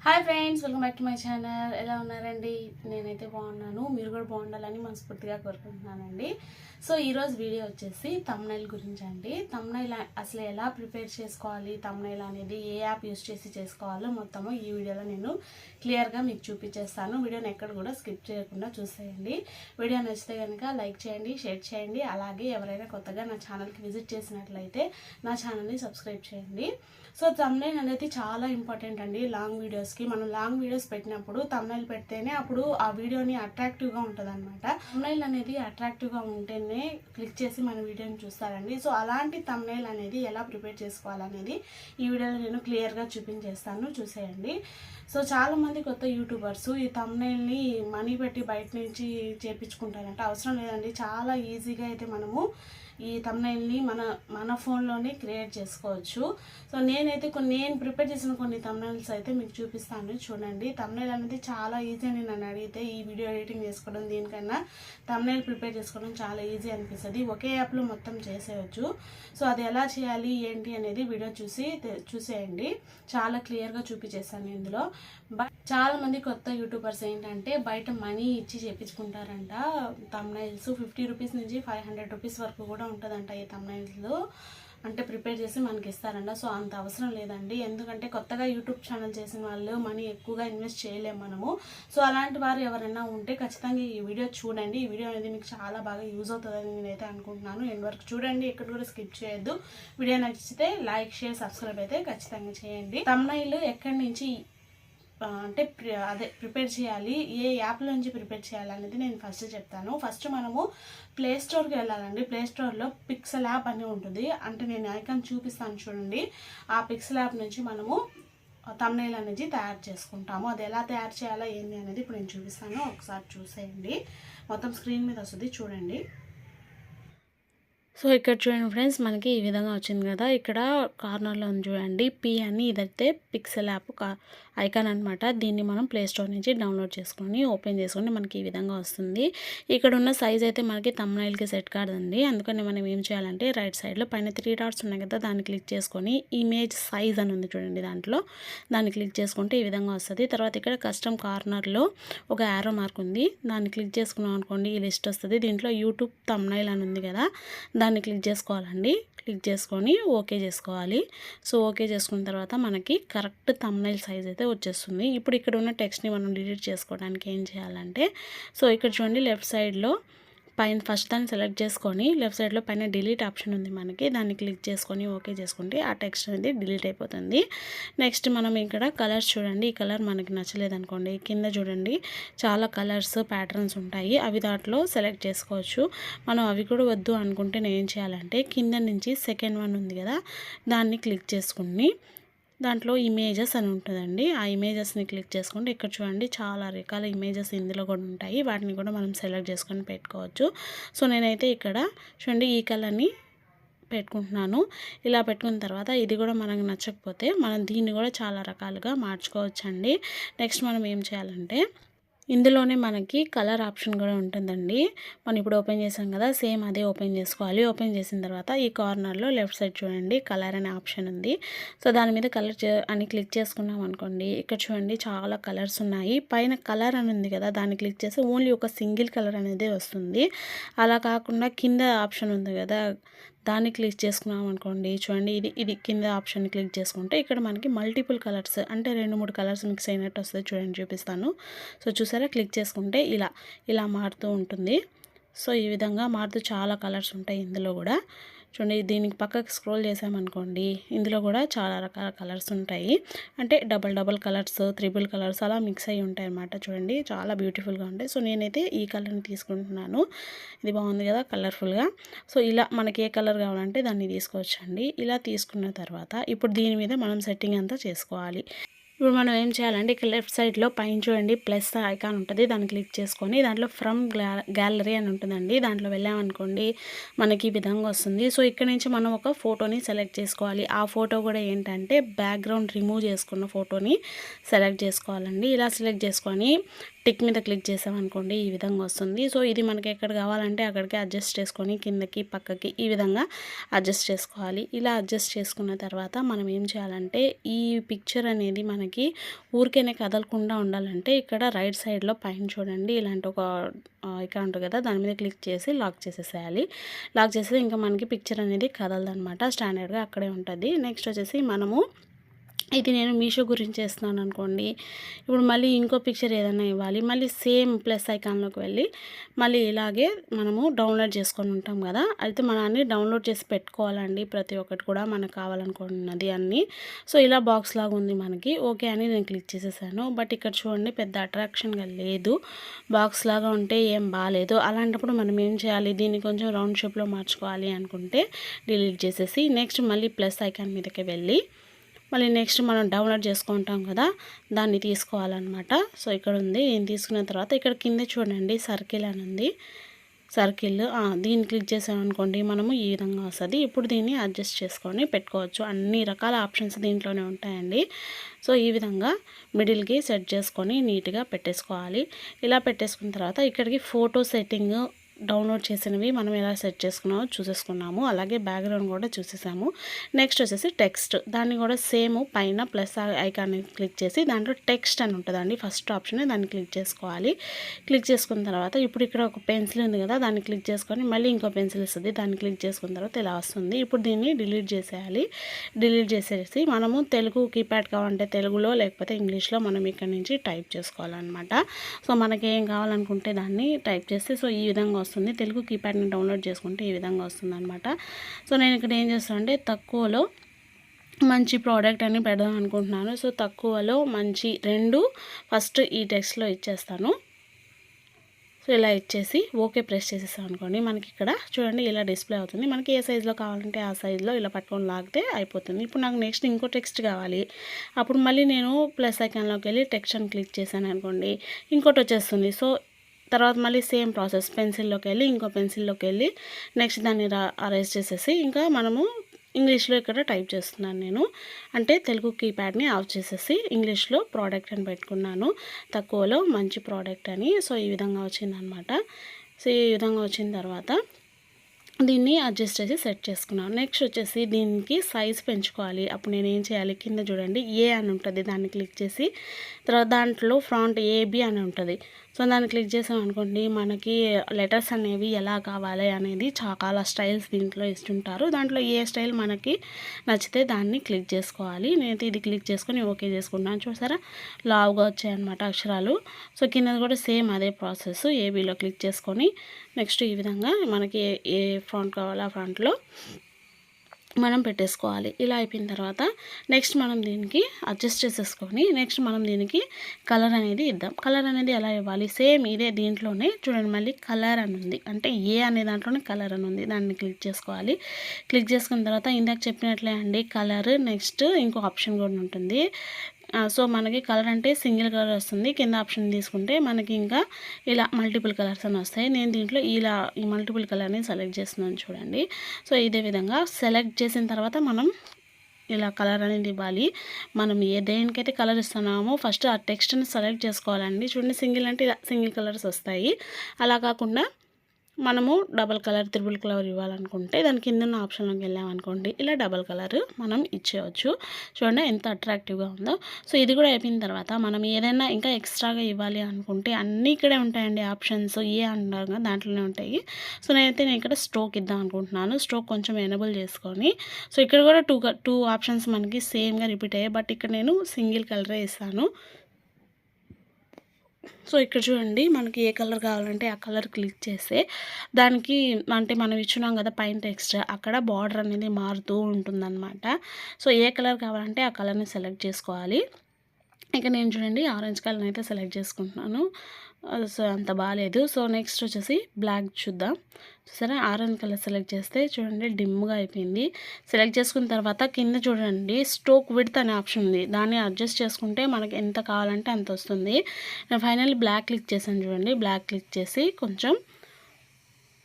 Hi friends, welcome back to my channel. ఎలా ఉన్నారండి? నేనైతే బాగున్నాను. మీరు కూడా బాగుండాలని మనస్ఫూర్తిగా కోరుకుంటున్నానండి. సో ఈరోజు వీడియో వచ్చేసి థంబ్నెయిల్ గురించి అండి. థంబ్నెయిల్ అసలు ఎలా ప్రిపేర్ చేసుకోవాలి, థంబ్నెయిల్ అనేది ఏ యాప్ యూస్ చేసి చేసుకోవాలో మొత్తము ఈ వీడియోలో నేను క్లియర్గా మీకు చూపించేస్తాను. వీడియోని ఎక్కడ కూడా స్కిప్ చేయకుండా చూసేయండి. వీడియో నచ్చితే కనుక లైక్ చేయండి, షేర్ చేయండి. అలాగే ఎవరైనా కొత్తగా నా ఛానల్కి విజిట్ చేసినట్లయితే నా ఛానల్ని సబ్స్క్రైబ్ చేయండి. సో థంబ్నెయిల్ అనేది చాలా ఇంపార్టెంట్ అండి. లాంగ్ వీడియోస్కి మనం లాంగ్ వీడియోస్ పెట్టినప్పుడు థంబ్నెయిల్ పెడితేనే అప్పుడు ఆ వీడియోని అట్రాక్టివ్గా ఉంటుంది అనమాట. థంబ్నెయిల్ అనేది అట్రాక్టివ్గా ఉంటేనే క్లిక్ చేసి మన వీడియోని చూస్తారండి. సో అలాంటి థంబ్నెయిల్ అనేది ఎలా ప్రిపేర్ చేసుకోవాలనేది ఈ వీడియోలో నేను క్లియర్గా చూపించేస్తాను, చూసేయండి. సో చాలామంది కొత్త యూట్యూబర్స్ ఈ థంబ్నెయిల్ని మనీ పెట్టి బయట నుంచి చేయించుకుంటారంట. అవసరం లేదండి, చాలా ఈజీగా అయితే మనము ఈ థంబ్నెయిల్ని మన ఫోన్లోనే క్రియేట్ చేసుకోవచ్చు. సో నేనైతే నేను ప్రిపేర్ చేసిన కొన్ని థంబ్నెయిల్స్ అయితే మీకు చూపిస్తాను, చూడండి. థంబ్నెయిల్ అనేది చాలా ఈజీ అని నన్ను అడిగితే ఈ వీడియో ఎడిటింగ్ చేసుకోవడం దీనికన్నా థంబ్నెయిల్ ప్రిపేర్ చేసుకోవడం చాలా ఈజీ అనిపిస్తుంది. ఒకే యాప్లో మొత్తం చేసేయచ్చు. సో అది ఎలా చేయాలి ఏంటి అనేది వీడియో చూసేయండి. చాలా క్లియర్గా చూపించేస్తాను ఇందులో. బట్ చాలామంది కొత్త యూట్యూబర్స్ ఏంటంటే బయట మనీ ఇచ్చి చేయించుకుంటారంట. థంబ్నెయిల్స్ 50 రూపీస్ నుంచి 500 రూపీస్ వరకు కూడా ఉంటుందంట ఈ థంబ్నెయిల్స్లో, అంటే ప్రిపేర్ చేసి మనకి ఇస్తారంట. సో అంత అవసరం లేదండి, ఎందుకంటే కొత్తగా యూట్యూబ్ ఛానల్ చేసిన వాళ్ళు మనీ ఎక్కువగా ఇన్వెస్ట్ చేయలేము మనము. సో అలాంటి వారు ఎవరైనా ఉంటే ఖచ్చితంగా ఈ వీడియో చూడండి. ఈ వీడియో అనేది మీకు చాలా బాగా యూజ్ అవుతుందని నేనైతే అనుకుంటున్నాను. ఎండ్ వరకు చూడండి, ఎక్కడ కూడా స్కిప్ చేయొద్దు. వీడియో నచ్చితే లైక్, షేర్, సబ్స్క్రైబ్ అయితే ఖచ్చితంగా చేయండి. థంబ్నెయిల్ ఎక్కడి నుంచి అంటే ప్రిపేర్ చేయాలి, ఏ యాప్ నుంచి ప్రిపేర్ చేయాలి అనేది నేను ఫస్ట్ చెప్తాను. ఫస్ట్ మనము ప్లే స్టోర్కి వెళ్ళాలండి. ప్లే స్టోర్లో పిక్సెల్ యాప్ అని ఉంటుంది, అంటే నేను ఐకాన్ చూపిస్తాను చూడండి. ఆ పిక్సెల్ యాప్ నుంచి మనము థంబ్నెయిల్ అనేది తయారు చేసుకుంటాము. అది ఎలా తయారు చేయాలో ఏంటి అనేది ఇప్పుడు నేను చూపిస్తాను, ఒకసారి చూసేయండి. మొత్తం స్క్రీన్ మీద వస్తుంది, చూడండి. సో ఇక్కడ చూడండి ఫ్రెండ్స్, మనకి ఈ విధంగా వచ్చింది కదా. ఇక్కడ కార్నర్లో ఉంది చూడండి, పి అని, ఇదైతే పిక్సెల్ యాప్ ఐకాన్ అనమాట. దీన్ని మనం ప్లే స్టోర్ నుంచి డౌన్లోడ్ చేసుకొని ఓపెన్ చేసుకొని మనకి ఈ విధంగా వస్తుంది. ఇక్కడ ఉన్న సైజ్ అయితే మనకి థంబ్నెయిల్కి సెట్ కాదండి. అందుకని మనం ఏం చేయాలంటే రైట్ సైడ్లో పైన 3 డాట్స్ ఉన్నాయి కదా, దాన్ని క్లిక్ చేసుకొని ఇమేజ్ సైజ్ అని ఉంది చూడండి, దాన్ని క్లిక్ చేసుకుంటే ఈ విధంగా వస్తుంది. తర్వాత ఇక్కడ కస్టమ్ కార్నర్లో ఒక యారో మార్క్ ఉంది, దాన్ని క్లిక్ చేసుకున్నాం అనుకోండి ఈ లిస్ట్ వస్తుంది. దీంట్లో యూట్యూబ్ థంబ్నెయిల్ అని ఉంది కదా, దాన్ని క్లిక్ చేసుకోవాలండి. క్లిక్ చేసుకొని ఓకే చేసుకోవాలి. సో ఓకే చేసుకున్న తర్వాత మనకి కరెక్ట్ థంబ్నెయిల్ సైజ్ అయితే వచ్చేస్తుంది. ఇప్పుడు ఇక్కడ ఉన్న టెక్స్ట్ని మనం డిలీట్ చేసుకోవడానికి ఏం చేయాలంటే, సో ఇక్కడ చూడండి లెఫ్ట్ సైడ్లో పైన ఫస్ట్ దాన్ని సెలెక్ట్ చేసుకొని లెఫ్ట్ సైడ్లో పైన డిలీట్ ఆప్షన్ ఉంది మనకి, దాన్ని క్లిక్ చేసుకొని ఓకే చేసుకుంటే ఆ టెక్స్ట్ అనేది డిలీట్ అయిపోతుంది. నెక్స్ట్ మనం ఇక్కడ కలర్స్ చూడండి, ఈ కలర్ మనకి నచ్చలేదు అనుకోండి, కింద చూడండి చాలా కలర్స్ ప్యాటర్న్స్ ఉంటాయి, అవి దాంట్లో సెలెక్ట్ చేసుకోవచ్చు. మనం అవి కూడా వద్దు అనుకుంటే నేను ఏం చేయాలంటే కింద నుంచి సెకండ్ వన్ ఉంది కదా, దాన్ని క్లిక్ చేసుకుని దాంట్లో ఇమేజెస్ అని ఉంటుందండి, ఆ ఇమేజెస్ని క్లిక్ చేసుకుంటే ఇక్కడ చూడండి చాలా రకాల ఇమేజెస్ ఇందులో కూడా ఉంటాయి, వాటిని కూడా మనం సెలెక్ట్ చేసుకొని పెట్టుకోవచ్చు. సో నేనైతే ఇక్కడ చూడండి ఈ కలర్ని పెట్టుకుంటున్నాను. ఇలా పెట్టుకున్న తర్వాత ఇది కూడా మనకు నచ్చకపోతే మనం దీన్ని కూడా చాలా రకాలుగా మార్చుకోవచ్చండి. నెక్స్ట్ మనం ఏం చేయాలంటే ఇందులోనే మనకి కలర్ ఆప్షన్ కూడా ఉంటుందండి. మనం ఇప్పుడు ఓపెన్ చేసాం కదా, సేమ్ అదే ఓపెన్ చేసుకోవాలి. ఓపెన్ చేసిన తర్వాత ఈ కార్నర్లో లెఫ్ట్ సైడ్ చూడండి కలర్ అనే ఆప్షన్ ఉంది. సో దాని మీద కలర్ అని క్లిక్ చేసుకున్నాం అనుకోండి, ఇక్కడ చూడండి చాలా కలర్స్ ఉన్నాయి. పైన కలర్ అని ఉంది కదా, దాన్ని క్లిక్ చేసి ఓన్లీ ఒక సింగిల్ కలర్ అనేది వస్తుంది. అలా కాకుండా కింద ఆప్షన్ ఉంది కదా, దాన్ని క్లిక్ చేసుకున్నాం అనుకోండి, చూడండి ఇది కింద ఆప్షన్ క్లిక్ చేసుకుంటే ఇక్కడ మనకి మల్టిపుల్ కలర్స్, అంటే 2-3 కలర్స్ మిక్స్ అయినట్టు వస్తుంది. చూడండి చూపిస్తాను. సో చూసారా, క్లిక్ చేసుకుంటే ఇలా మారుతూ ఉంటుంది. సో ఈ విధంగా మారుతూ చాలా కలర్స్ ఉంటాయి ఇందులో కూడా. చూడండి దీనికి పక్కకి స్క్రోల్ చేసామనుకోండి, ఇందులో కూడా చాలా రకాల కలర్స్ ఉంటాయి, అంటే డబల్ కలర్స్, త్రిబుల్ కలర్స్ అలా మిక్స్ అయ్యి ఉంటాయి అన్నమాట. చూడండి చాలా బ్యూటిఫుల్గా ఉంటాయి. సో నేనైతే ఈ కలర్ని తీసుకుంటున్నాను, ఇది బాగుంది కదా కలర్ఫుల్గా. సో ఇలా మనకి ఏ కలర్ కావాలంటే దాన్ని తీసుకోవచ్చండి. ఇలా తీసుకున్న తర్వాత ఇప్పుడు దీని మీద మనం సెట్టింగ్ అంతా చేసుకోవాలి. ఇప్పుడు మనం ఏం చేయాలంటే ఇక్కడ లెఫ్ట్ సైడ్లో పైన చూడండి ప్లస్ ఐకాన్ ఉంటుంది, దాన్ని క్లిక్ చేసుకొని దాంట్లో ఫ్రమ్ గ్యాలరీ అని ఉంటుందండి, దాంట్లో వెళ్ళామనుకోండి మనకి ఈ విధంగా వస్తుంది. సో ఇక్కడ నుంచి మనం ఒక ఫోటోని సెలెక్ట్ చేసుకోవాలి. ఆ ఫోటో కూడా ఏంటంటే బ్యాక్గ్రౌండ్ రిమూవ్ చేసుకున్న ఫోటోని సెలెక్ట్ చేసుకోవాలండి. ఇలా సెలెక్ట్ చేసుకొని టిక్ మీద క్లిక్ చేసామనుకోండి ఈ విధంగా వస్తుంది. సో ఇది మనకి ఎక్కడ కావాలంటే అక్కడికి అడ్జస్ట్ చేసుకొని కిందకి పక్కకి ఈ విధంగా అడ్జస్ట్ చేసుకోవాలి. ఇలా అడ్జస్ట్ చేసుకున్న తర్వాత మనం ఏం చేయాలంటే ఈ పిక్చర్ అనేది మనకి ఊరికేనే కదలకుండా ఉండాలంటే ఇక్కడ రైట్ సైడ్లో పైన చూడండి ఇలాంటి ఒక ఐకాన్ ఉంటుంది కదా, దాని మీద క్లిక్ చేసి లాక్ చేసేసేయాలి. లాక్ చేస్తే ఇంకా మనకి పిక్చర్ అనేది కదలదనమాట, స్టాండర్డ్గా అక్కడే ఉంటుంది. నెక్స్ట్ వచ్చేసి మనము ఇది నేను మీషో గురించి చేస్తున్నాను అనుకోండి, ఇప్పుడు మళ్ళీ ఇంకో పిక్చర్ ఏదైనా ఇవ్వాలి, మళ్ళీ సేమ్ ప్లస్ ఐకాన్లోకి వెళ్ళి మళ్ళీ ఇలాగే మనము డౌన్లోడ్ చేసుకొని ఉంటాం కదా, అయితే మనం అన్నీ డౌన్లోడ్ చేసి పెట్టుకోవాలండి. ప్రతి ఒక్కటి కూడా మనకు కావాలనుకున్నది అన్నీ. సో ఇలా బాక్స్ లాగా ఉంది మనకి, ఓకే అని నేను క్లిక్ చేసేసాను. బట్ ఇక్కడ చూడండి పెద్ద అట్రాక్షన్గా లేదు, బాక్స్ లాగా ఉంటే ఏం బాగాలేదు. అలాంటప్పుడు మనం ఏం చేయాలి, దీన్ని కొంచెం రౌండ్ షేప్లో మార్చుకోవాలి అనుకుంటే డిలీట్ చేసేసి నెక్స్ట్ మళ్ళీ ప్లస్ ఐకాన్ మీదకి వెళ్ళి మళ్ళీ నెక్స్ట్ మనం డౌన్లోడ్ చేసుకుంటాం కదా, దాన్ని తీసుకోవాలన్నమాట. సో ఇక్కడ ఉంది, దీన్ని తీసుకున్న తర్వాత ఇక్కడ కింద చూడండి సర్కిల్ అని ఉంది, సర్కిల్ దీన్ని క్లిక్ చేసామనుకోండి మనము ఈ విధంగా వస్తుంది. ఇప్పుడు దీన్ని అడ్జస్ట్ చేసుకొని పెట్టుకోవచ్చు, అన్ని రకాల ఆప్షన్స్ దీంట్లోనే ఉంటాయండి. సో ఈ విధంగా మిడిల్కి సెట్ చేసుకొని నీట్గా పెట్టేసుకోవాలి. ఇలా పెట్టేసుకున్న తర్వాత ఇక్కడికి ఫోటో సెట్టింగ్ డౌన్లోడ్ చేసినవి మనం ఎలా సెట్ చేసుకున్నామో చూసేసుకున్నాము, అలాగే బ్యాక్గ్రౌండ్ కూడా చూసేసాము. నెక్స్ట్ వచ్చేసి టెక్స్ట్, దాన్ని కూడా సేమ్ పైన ప్లస్ ఐకాన్ని క్లిక్ చేసి దాంట్లో టెక్స్ట్ అని ఉంటుందండి, ఫస్ట్ ఆప్షన్ దాన్ని క్లిక్ చేసుకోవాలి. క్లిక్ చేసుకున్న తర్వాత ఇప్పుడు ఇక్కడ ఒక పెన్సిల్ ఉంది కదా, దాన్ని క్లిక్ చేసుకొని మళ్ళీ ఇంకో పెన్సిల్ వస్తుంది, దాన్ని క్లిక్ చేసుకున్న తర్వాత ఇలా వస్తుంది. ఇప్పుడు దీన్ని డిలీట్ చేసేయాలి. డిలీట్ చేసేసి మనము తెలుగు కీప్యాడ్ కావాలంటే తెలుగులో లేకపోతే ఇంగ్లీష్లో మనం ఇక్కడ నుంచి టైప్ చేసుకోవాలన్నమాట. సో మనకి ఏం కావాలనుకుంటే దాన్ని టైప్ చేస్తే సో ఈ విధంగా వస్తుంది. తెలుగు కీప్యాడ్ని డౌన్లోడ్ చేసుకుంటే ఈ విధంగా వస్తుంది అనమాట. సో నేను ఇక్కడ ఏం చేస్తానంటే తక్కువలో మంచి ప్రోడక్ట్ అని పెడదాం అనుకుంటున్నాను. సో తక్కువలో మంచి 2 ఫస్ట్ ఈ టెక్స్ట్లో ఇచ్చేస్తాను. సో ఇలా ఇచ్చేసి ఓకే ప్రెస్ చేసేసాం అనుకోండి, మనకి ఇక్కడ చూడండి ఇలా డిస్ప్లే అవుతుంది. మనకి ఏ సైజులో కావాలంటే ఆ సైజులో ఇలా పట్టుకొని లాగితే అయిపోతుంది. ఇప్పుడు నాకు నెక్స్ట్ ఇంకో టెక్స్ట్ కావాలి, అప్పుడు మళ్ళీ నేను ప్లస్ ఐకాన్లోకి వెళ్ళి టెక్స్ట్ అని క్లిక్ చేశాను అనుకోండి, ఇంకోటి వచ్చేస్తుంది. సో తర్వాత మళ్ళీ సేమ్ ప్రాసెస్, పెన్సిల్లోకి వెళ్ళి ఇంకో పెన్సిల్లోకి వెళ్ళి నెక్స్ట్ దాన్ని అరేంజ్ చేసేసి ఇంకా మనము ఇంగ్లీష్లో ఇక్కడ టైప్ చేస్తున్నాను నేను, అంటే తెలుగు కీప్యాడ్ని ఆఫ్ చేసేసి ఇంగ్లీష్లో ప్రోడక్ట్ అని పెట్టుకున్నాను, తక్కువలో మంచి ప్రోడక్ట్ అని. సో ఈ విధంగా వచ్చిందనమాట. సో ఈ విధంగా వచ్చిన తర్వాత దీన్ని అడ్జస్ట్ చేసి సెట్ చేసుకున్నాను. నెక్స్ట్ వచ్చేసి దీనికి సైజ్ పెంచుకోవాలి. అప్పుడు నేను ఏం చేయాలి, కింద చూడండి ఏ అని ఉంటుంది, దాన్ని క్లిక్ చేసి తర్వాత దాంట్లో ఫ్రంట్ ఏబి అని ఉంటుంది. సో దాన్ని క్లిక్ చేసాం అనుకోండి మనకి లెటర్స్ అనేవి ఎలా కావాలి అనేది చాలా స్టైల్స్ దీంట్లో ఇస్తుంటారు. దాంట్లో ఏ స్టైల్ మనకి నచ్చితే దాన్ని క్లిక్ చేసుకోవాలి. నేనైతే ఇది క్లిక్ చేసుకొని ఓకే చేసుకుంటాను. చూసారా లావుగా వచ్చాయన్నమాట అక్షరాలు. సో కింద కూడా సేమ్ అదే ప్రాసెస్, ఏబీలో క్లిక్ చేసుకొని నెక్స్ట్ ఈ విధంగా మనకి ఏ ఫ్రంట్ కావాలో ఆ ఫ్రంట్లో మనం పెట్టేసుకోవాలి. ఇలా అయిపోయిన తర్వాత నెక్స్ట్ మనం దీనికి అడ్జస్ట్ చేసేసుకొని నెక్స్ట్ మనం దీనికి కలర్ అనేది ఇద్దాం. కలర్ అనేది ఎలా ఇవ్వాలి, సేమ్ ఇదే దీంట్లోనే చూడండి మళ్ళీ కలర్ అని ఉంది, అంటే ఏ అనే దాంట్లోనే కలర్ అని ఉంది, దాన్ని క్లిక్ చేసుకోవాలి. క్లిక్ చేసుకున్న తర్వాత ఇందాక చెప్పినట్లే అండి కలర్ నెక్స్ట్ ఇంకో ఆప్షన్ కూడా ఉంటుంది. సో మనకి కలర్ అంటే సింగిల్ కలర్ వస్తుంది, కింద ఆప్షన్ తీసుకుంటే మనకి ఇంకా ఇలా మల్టిపుల్ కలర్స్ అని వస్తాయి. నేను దీంట్లో ఇలా ఈ మల్టిపుల్ కలర్ని సెలెక్ట్ చేస్తున్నాను చూడండి. సో ఇదే విధంగా సెలెక్ట్ చేసిన తర్వాత మనం ఇలా కలర్ అనేది ఇవ్వాలి. మనం దేనికైతే కలర్ ఇస్తున్నామో ఫస్ట్ ఆ టెక్స్ట్ని సెలెక్ట్ చేసుకోవాలండి. చూడండి సింగిల్ అంటే ఇలా సింగిల్ కలర్స్ వస్తాయి, అలా కాకుండా మనము డబల్ కలర్ త్రిబుల్ కలర్ ఇవ్వాలనుకుంటే దాని కింద ఉన్న ఆప్షన్లోకి వెళ్ళామనుకోండి ఇలా డబల్ కలర్ మనం ఇచ్చేయచ్చు. చూడండి ఎంత అట్రాక్టివ్గా ఉందో. సో ఇది కూడా అయిపోయిన తర్వాత మనం ఏదైనా ఇంకా ఎక్స్ట్రాగా ఇవ్వాలి అనుకుంటే అన్నీ ఇక్కడే ఉంటాయండి ఆప్షన్స్, ఏ అంటారు దాంట్లోనే ఉంటాయి. సో నేను ఇక్కడ స్ట్రోక్ ఇద్దాం అనుకుంటున్నాను. స్ట్రోక్ కొంచెం ఎనేబుల్ చేసుకొని సో ఇక్కడ కూడా టూ ఆప్షన్స్ మనకి సేమ్గా రిపీట్ అయ్యాయి, బట్ ఇక్కడ నేను సింగిల్ కలరే ఇస్తాను. సో ఇక్కడ చూడండి మనకి ఏ కలర్ కావాలంటే ఆ కలర్ క్లిక్ చేస్తే దానికి అంటే మనం ఇచ్చున్నాం కదా పైన టెక్స్ట్, అక్కడ బార్డర్ అనేది మారుతూ ఉంటుందన్నమాట. సో ఏ కలర్ కావాలంటే ఆ కలర్ని సెలెక్ట్ చేసుకోవాలి. ఇక నేను చూడండి ఆరెంజ్ కలర్ అయితే సెలెక్ట్ చేసుకుంటున్నాను. సో అంత బాగాలేదు. సో నెక్స్ట్ వచ్చేసి బ్లాక్ చూద్దాం. సరే ఆరెంజ్ కలర్ సెలెక్ట్ చేస్తే చూడండి డిమ్గా అయిపోయింది. సెలెక్ట్ చేసుకున్న తర్వాత కింద చూడండి స్ట్రోక్ విడ్త్ అనే ఆప్షన్ ఉంది, దాన్ని అడ్జస్ట్ చేసుకుంటే మనకి ఎంత కావాలంటే అంత వస్తుంది. నేను ఫైనల్లీ బ్లాక్ క్లిక్ చేశాను చూడండి. బ్లాక్ క్లిక్ చేసి కొంచెం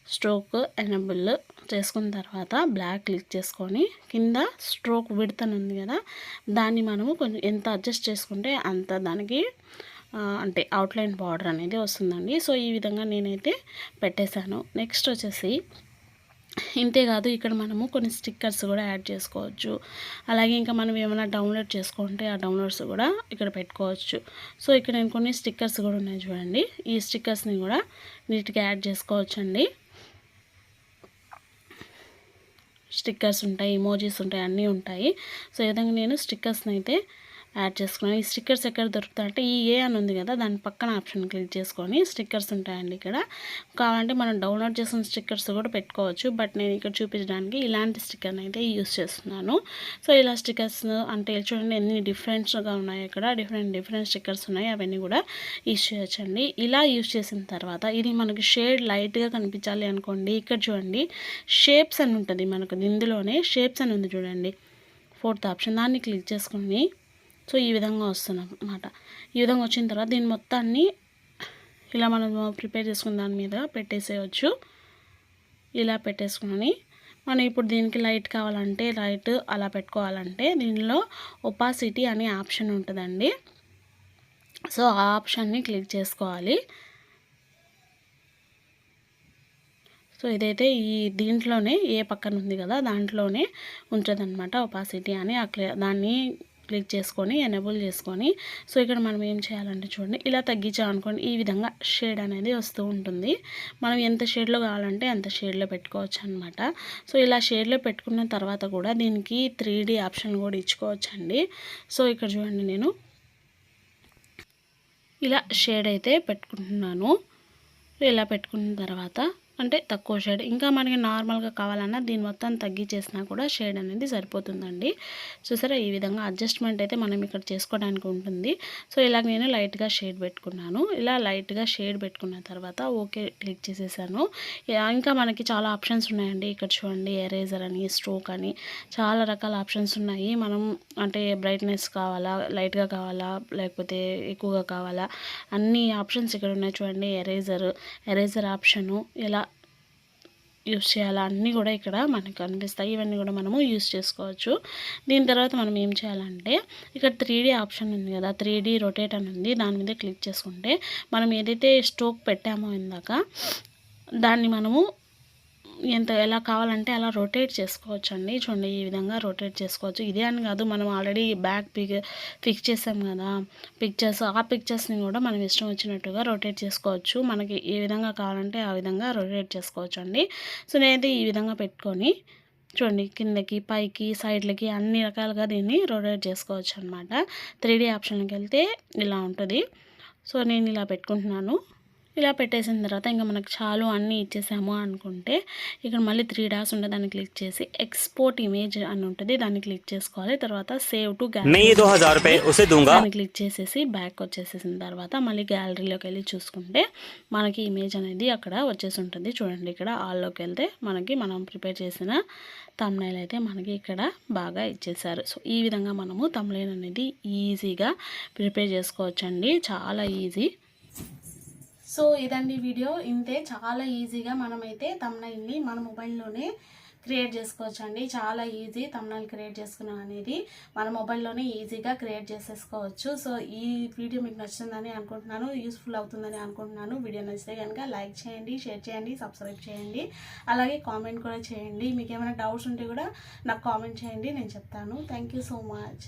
స్ట్రోక్ ఎనేబుల్ చేసుకున్న తర్వాత బ్లాక్ క్లిక్ చేసుకొని కింద స్ట్రోక్ విడ్త్ అని ఉంది కదా, దాన్ని మనము కొంచెం ఎంత అడ్జస్ట్ చేసుకుంటే అంత దానికి అంటే అవుట్లైన్ బార్డర్ అనేది వస్తుందండి. సో ఈ విధంగా నేనైతే పెట్టేశాను. నెక్స్ట్ వచ్చేసి ఇంతే కాదు, ఇక్కడ మనము కొన్ని స్టిక్కర్స్ కూడా యాడ్ చేసుకోవచ్చు. అలాగే ఇంకా మనం ఏమైనా డౌన్లోడ్ చేసుకుంటే ఆ డౌన్లోడ్స్ కూడా ఇక్కడ పెట్టుకోవచ్చు. సో ఇక్కడ నేను కొన్ని స్టిక్కర్స్ కూడా ఉన్నాయి చూడండి. ఈ స్టిక్కర్స్ని కూడా నీట్గా యాడ్ చేసుకోవచ్చండి. స్టిక్కర్స్ ఉంటాయి, ఇమోజీస్ ఉంటాయి, అన్నీ ఉంటాయి. సో ఈ విధంగా నేను స్టిక్కర్స్ని అయితే యాడ్ చేసుకున్నాను. ఈ స్టిక్కర్స్ ఎక్కడ దొరుకుతాయంటే ఈ ఏ అని ఉంది కదా, దాని పక్కన ఆప్షన్ క్లిక్ చేసుకొని స్టిక్కర్స్ ఉంటాయండి. ఇక్కడ కావాలంటే మనం డౌన్లోడ్ చేసిన స్టిక్కర్స్ కూడా పెట్టుకోవచ్చు. బట్ నేను ఇక్కడ చూపించడానికి ఇలాంటి స్టిక్కర్ని అయితే యూస్ చేస్తున్నాను. సో ఇలా స్టిక్కర్స్ అంటే చూడండి ఎన్ని డిఫరెంట్స్గా ఉన్నాయి. ఇక్కడ డిఫరెంట్ స్టిక్కర్స్ ఉన్నాయి. అవన్నీ కూడా యూస్ చేయొచ్చండి. ఇలా యూస్ చేసిన తర్వాత ఇది మనకి షేడ్ లైట్గా కనిపించాలి అనుకోండి, ఇక్కడ చూడండి షేప్స్ అని ఉంటుంది మనకు. ఇందులోనే షేప్స్ అని ఉంది చూడండి, 4th ఆప్షన్, దాన్ని క్లిక్ చేసుకొని సో ఈ విధంగా వస్తున్నాం అన్నమాట. ఈ విధంగా వచ్చిన తర్వాత దీని మొత్తాన్ని ఇలా మనం ప్రిపేర్ చేసుకున్న దాని మీద పెట్టేసేయచ్చు. ఇలా పెట్టేసుకొని మనం ఇప్పుడు దీనికి లైట్ కావాలంటే లైట్ అలా పెట్టుకోవాలంటే దీనిలో ఒపాసిటీ అనే ఆప్షన్ ఉంటుందండి. సో ఆ ఆప్షన్ని క్లిక్ చేసుకోవాలి. సో ఇదైతే ఈ దీంట్లోనే ఏ పక్కన ఉంది కదా దాంట్లోనే ఉంటుందన్నమాట ఒపాసిటీ అని. దాన్ని క్లిక్ చేసుకొని ఎనేబుల్ చేసుకొని సో ఇక్కడ మనం ఏం చేయాలంటే చూడండి ఇలా తగ్గించామనుకోండి ఈ విధంగా షేడ్ అనేది వస్తూ ఉంటుంది. మనం ఎంత షేడ్లో కావాలంటే అంత షేడ్లో పెట్టుకోవచ్చు అనమాట. సో ఇలా షేడ్లో పెట్టుకున్న తర్వాత కూడా దీనికి 3D ఆప్షన్ కూడా ఇచ్చుకోవచ్చండి. సో ఇక్కడ చూడండి నేను ఇలా షేడ్ అయితే పెట్టుకుంటున్నాను. ఇలా పెట్టుకున్న తర్వాత అంటే తక్కువ షేడ్, ఇంకా మనకి నార్మల్గా కావాలన్నా దీని మొత్తం తగ్గించేసినా కూడా షేడ్ అనేది సరిపోతుందండి. చూసారా ఈ విధంగా అడ్జస్ట్మెంట్ అయితే మనం ఇక్కడ చేసుకోవడానికి ఉంటుంది. సో ఇలా నేను లైట్గా షేడ్ పెట్టుకున్నాను. ఇలా లైట్గా షేడ్ పెట్టుకున్న తర్వాత ఓకే క్లిక్ చేసేసాను. ఇంకా మనకి చాలా ఆప్షన్స్ ఉన్నాయండి. ఇక్కడ చూడండి ఎరేజర్ అని, స్ట్రోక్ అని చాలా రకాల ఆప్షన్స్ ఉన్నాయి. మనం అంటే బ్రైట్నెస్ కావాలా, లైట్గా కావాలా, లేకపోతే ఎక్కువగా కావాలా, అన్ని ఆప్షన్స్ ఇక్కడ ఉన్నాయి చూడండి. ఎరేజర్ ఆప్షను ఎలా యూస్ చేయాలా అన్నీ కూడా ఇక్కడ మనకు కనిపిస్తాయి. ఇవన్నీ కూడా మనము యూస్ చేసుకోవచ్చు. దీని తర్వాత మనం ఏం చేయాలంటే ఇక్కడ 3D ఆప్షన్ ఉంది కదా, 3D రొటేట్ అని ఉంది, దాని మీద క్లిక్ చేసుకుంటే మనం ఏదైతే స్ట్రోక్ పెట్టామో ఇందాక దాన్ని మనము ఎలా కావాలంటే అలా రొటేట్ చేసుకోవచ్చు అండి. చూడండి ఈ విధంగా రొటేట్ చేసుకోవచ్చు. ఇదే అని కాదు, మనం ఆల్రెడీ బ్యాక్ ఫిక్స్ చేసాం కదా పిక్చర్స్, ఆ పిక్చర్స్ని కూడా మనం ఇష్టం వచ్చినట్టుగా రొటేట్ చేసుకోవచ్చు. మనకి ఏ విధంగా కావాలంటే ఆ విధంగా రొటేట్ చేసుకోవచ్చు అండి. సో నేనైతే ఈ విధంగా పెట్టుకొని చూడండి కిందకి, పైకి, సైడ్లకి అన్ని రకాలుగా దీన్ని రొటేట్ చేసుకోవచ్చు అనమాట. 3D ఆప్షన్కి వెళ్తే ఇలా ఉంటుంది. సో నేను ఇలా పెట్టుకుంటున్నాను. ఇలా పెట్టేసిన తర్వాత ఇంకా మనకు చాలు అన్నీ ఇచ్చేసాము అనుకుంటే ఇక్కడ మళ్ళీ 3 డాట్స్ ఉంటుంది, దాన్ని క్లిక్ చేసి ఎక్స్పోర్ట్ ఇమేజ్ అని ఉంటుంది, దాన్ని క్లిక్ చేసుకోవాలి. తర్వాత సేవ్ టు గ్యాలరీ దాన్ని క్లిక్ చేసేసి బ్యాక్ వచ్చేసేసిన తర్వాత మళ్ళీ గ్యాలరీలోకి వెళ్ళి చూసుకుంటే మనకి ఇమేజ్ అనేది అక్కడ వచ్చేసి ఉంటుంది. చూడండి ఇక్కడ ఆల్లోకి వెళ్తే మనకి మనం ప్రిపేర్ చేసిన థంబ్నెయిల్ అయితే మనకి ఇక్కడ బాగా ఇచ్చేసారు. సో ఈ విధంగా మనము థంబ్నెయిల్ అనేది ఈజీగా ప్రిపేర్ చేసుకోవచ్చండి, చాలా ఈజీ. సో ఇదండి వీడియో. ఇంతే, చాలా ఈజీగా మనమైతే థంబ్నెయిల్ని మన మొబైల్లోనే క్రియేట్ చేసుకోవచ్చు అండి. చాలా ఈజీ థంబ్నెయిల్ క్రియేట్ చేసుకున్నాం అనేది మన మొబైల్లోనే ఈజీగా క్రియేట్ చేసేసుకోవచ్చు. సో ఈ వీడియో మీకు నచ్చిందని అనుకుంటున్నాను, యూస్ఫుల్ అవుతుందని అనుకుంటున్నాను. వీడియో నచ్చితే కనుక లైక్ చేయండి, షేర్ చేయండి, సబ్స్క్రైబ్ చేయండి, అలాగే కామెంట్ కూడా చేయండి. మీకు ఏమైనా డౌట్స్ ఉంటే కూడా నాకు కామెంట్ చేయండి, నేను చెప్తాను. Thank you so much.